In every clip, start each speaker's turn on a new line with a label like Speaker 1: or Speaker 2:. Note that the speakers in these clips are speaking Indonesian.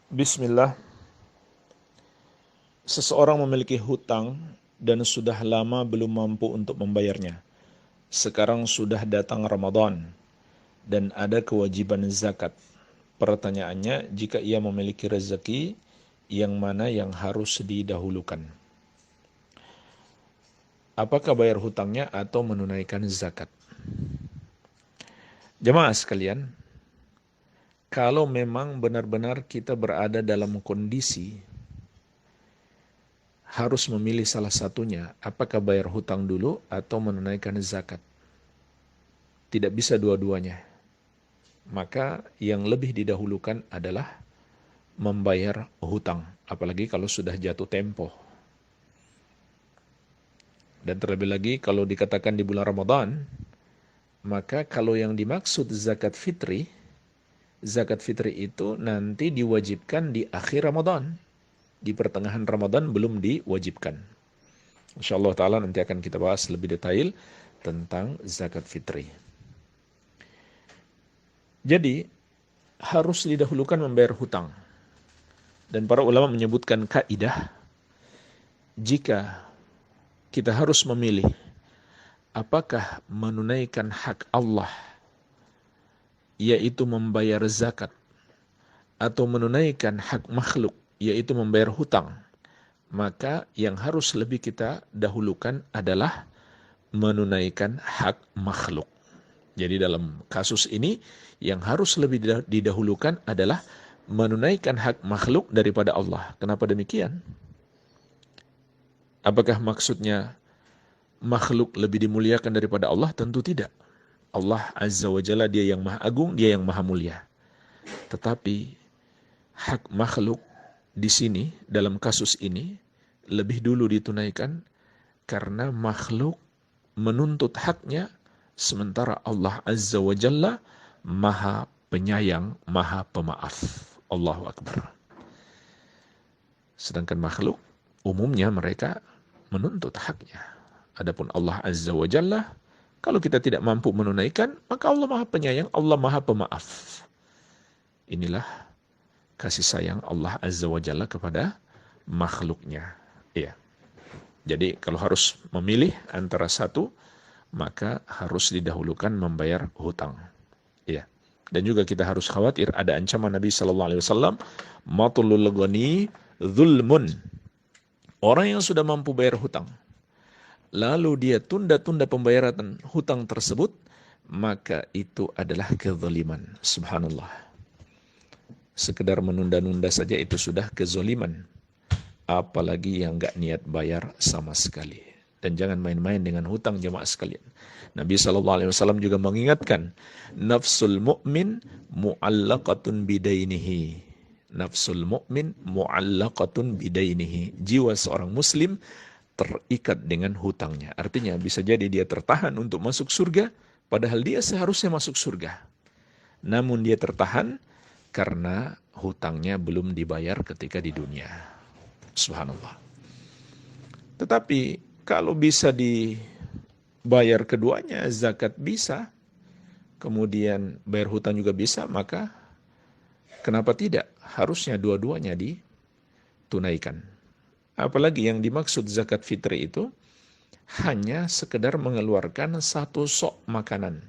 Speaker 1: Bismillah, seseorang memiliki hutang dan sudah lama belum mampu untuk membayarnya. Sekarang sudah datang Ramadan dan ada kewajiban zakat. Pertanyaannya, jika ia memiliki rezeki, yang mana yang harus didahulukan? Apakah bayar hutangnya atau menunaikan zakat? Jemaah sekalian, kalau memang benar-benar kita berada dalam kondisi harus memilih salah satunya, apakah bayar hutang dulu atau menunaikan zakat? Tidak bisa dua-duanya. Maka yang lebih didahulukan adalah membayar hutang, apalagi kalau sudah jatuh tempo. Dan terlebih lagi kalau dikatakan di bulan Ramadan, maka kalau yang dimaksud zakat fitri itu nanti diwajibkan di akhir Ramadan. Di pertengahan Ramadan belum diwajibkan. InsyaAllah ta'ala nanti akan kita bahas lebih detail tentang zakat fitri. Jadi, harus didahulukan membayar hutang. Dan para ulama menyebutkan kaidah, jika kita harus memilih apakah menunaikan hak Allah, yaitu membayar zakat, atau menunaikan hak makhluk, yaitu membayar hutang, maka yang harus lebih kita dahulukan adalah menunaikan hak makhluk. Jadi dalam kasus ini, yang harus lebih didahulukan adalah menunaikan hak makhluk daripada Allah. Kenapa demikian? Apakah maksudnya makhluk lebih dimuliakan daripada Allah? Tentu tidak. Allah Azza wa Jalla, dia yang maha agung, dia yang maha mulia. Tetapi hak makhluk di sini, dalam kasus ini, lebih dulu ditunaikan karena makhluk menuntut haknya, sementara Allah Azza wa Jalla maha penyayang, maha pemaaf. Allahu Akbar. Sedangkan makhluk, umumnya mereka menuntut haknya. Adapun Allah Azza wa Jalla, kalau kita tidak mampu menunaikan, maka Allah maha penyayang, Allah maha pemaaf. Inilah kasih sayang Allah Azza wa Jalla kepada makhluknya. Iya. Jadi kalau harus memilih antara satu, maka harus didahulukan membayar hutang. Iya. Dan juga kita harus khawatir ada ancaman Nabi sallallahu alaihi wasallam, matlul ghani zulmun. Orang yang sudah mampu bayar hutang, lalu dia tunda-tunda pembayaran hutang tersebut, maka itu adalah kezaliman. Subhanallah. Sekedar menunda-nunda saja itu sudah kezaliman. Apalagi yang gak niat bayar sama sekali. Dan jangan main-main dengan hutang, jemaah sekalian. Nabi SAW juga mengingatkan, nafsul mu'min mu'allaqatun bidainihi. Nafsul mu'min mu'allaqatun bidainihi. Jiwa seorang muslim terikat dengan hutangnya. Artinya bisa jadi dia tertahan untuk masuk surga, padahal dia seharusnya masuk surga. Namun dia tertahan karena hutangnya belum dibayar ketika di dunia. Subhanallah. Tetapi kalau bisa dibayar keduanya, zakat bisa, kemudian bayar hutang juga bisa, maka kenapa tidak? Harusnya dua-duanya ditunaikan. Apalagi yang dimaksud zakat fitri itu hanya sekedar mengeluarkan satu sok makanan.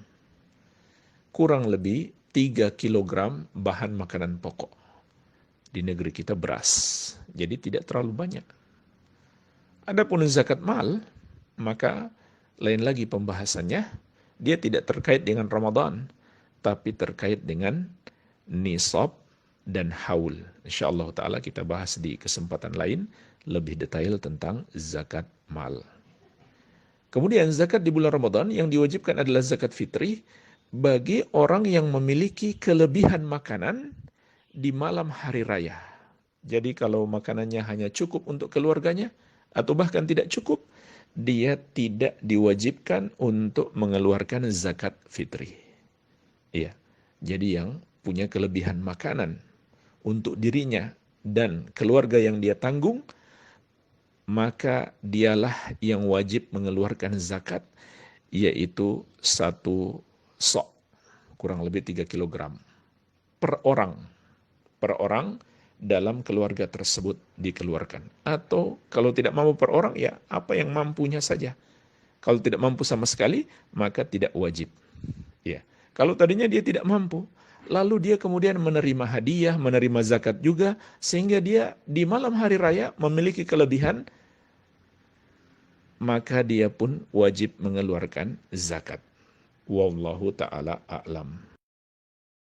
Speaker 1: Kurang lebih 3 kilogram bahan makanan pokok. Di negeri kita beras. Jadi tidak terlalu banyak. Adapun zakat mal, maka lain lagi pembahasannya. Dia tidak terkait dengan Ramadan, tapi terkait dengan nisab dan haul. InsyaAllah ta'ala kita bahas di kesempatan lain lebih detail tentang zakat mal. Kemudian zakat di bulan Ramadan yang diwajibkan adalah zakat fitri bagi orang yang memiliki kelebihan makanan di malam hari raya. Jadi kalau makanannya hanya cukup untuk keluarganya atau bahkan tidak cukup, dia tidak diwajibkan untuk mengeluarkan zakat fitri. Iya. Jadi yang punya kelebihan makanan untuk dirinya dan keluarga yang dia tanggung, maka dialah yang wajib mengeluarkan zakat, yaitu satu sok, kurang lebih 3 kilogram per orang. Per orang dalam keluarga tersebut dikeluarkan. Atau kalau tidak mampu per orang, ya apa yang mampunya saja. Kalau tidak mampu sama sekali, maka tidak wajib. Ya. Kalau tadinya dia tidak mampu, lalu dia kemudian menerima hadiah, menerima zakat juga, sehingga dia di malam hari raya memiliki kelebihan, maka dia pun wajib mengeluarkan zakat. Wallahu ta'ala a'lam.